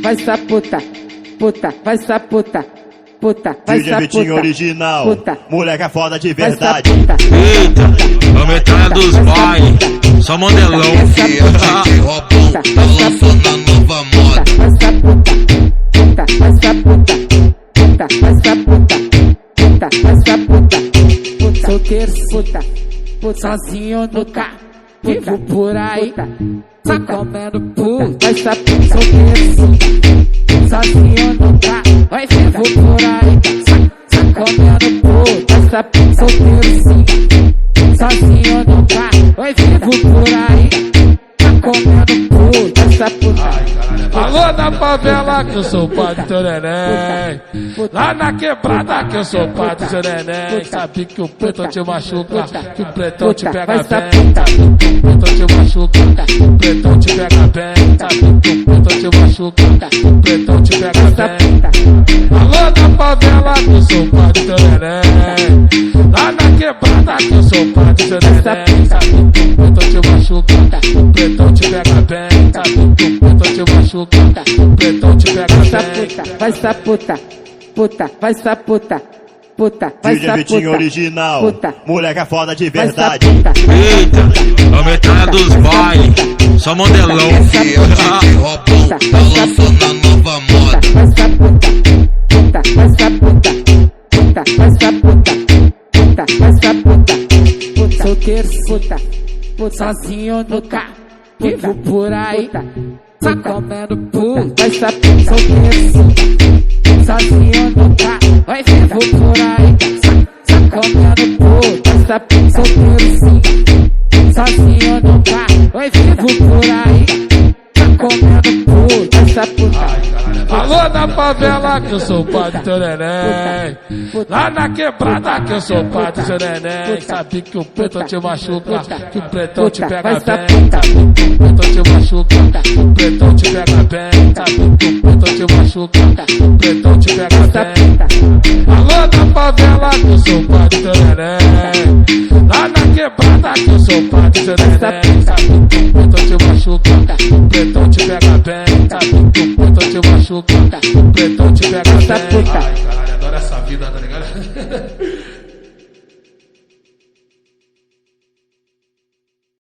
vai essa puta, puta, vai essa puta, puta, vai essa puta. DJ Vitinho original, puta, moleque é foda de verdade. Eita, vamos entrar dos baile, só modelão. E o DJ Robão tá lançando a nova moda. Vai essa puta, puta, vai essa puta, puta, vai essa puta, puta, vai essa puta, puta, solteiro, puta, puta, sozinho no carro, vivo por aí, tá comendo puta, vai essa puta, solteiro, puta, sozinho no carro, vai vivo por aí, tá comendo puta, essa puta, solteiro, sim, sozinho no carro, vai vivo por aí, tá comendo puta, essa puta. Alô na favela que eu sou o pai do teu neném. Lá na quebrada que eu sou o pai do seu neném. Sabe que o pretão te machuca, que o pretão te pega bem. Sabe que o pretão te machuca, o pretão te pega bem. Sabe que o pretão te machuca, o pretão te pega bem. Alô na favela que eu sou o pai do teu neném. Lá na quebrada que eu sou o pai do seu neném. Sabe que o pretão te machuca, o pretão te pega bem. Sabe que o pretão te machuca, o pretão te pega bem. Vai essa puta, puta, vai essa puta, puta, vai DJ essa Vitinho puta, original, puta, moleque é foda de vai essa verdade. puta, Eita, vamos entrar dos baile, só modelão. E o DJ Robão tá lançando a nova moda. vai essa puta, puta, vai essa puta, puta, vai essa puta, puta, vai essa puta, puta, solteiro, puta, puta, sozinho no carro, vivo por aí, tá comendo puta, vai essa puta, solteiro, sozinho no carro, vai vivo por aí, tá comendo puta, essa puta, solteiro, sim, sozinho no carro, vai vivo por aí, tá comendo puta, essa puta. Alô na favela que eu sou o pai do teu neném. Lá na quebrada que eu sou o pai do seu neném. Sabe que o pretão te machuca, que o pretão te pega bem. Sabe que o pretão te machuca, o pretão te pega bem. Sabe que o pretão te machuca, o pretão te pega bem. Alô na favela que eu sou o pai do teu neném. Lá na quebrada que eu sou o pai do seu neném. Sabe que o pretão te machuca, o pretão te pega bem. Sabe que o pretão te machuca, o pretão te pega bem. Puta. Ai, caralho, adoro essa vida, tá ligado?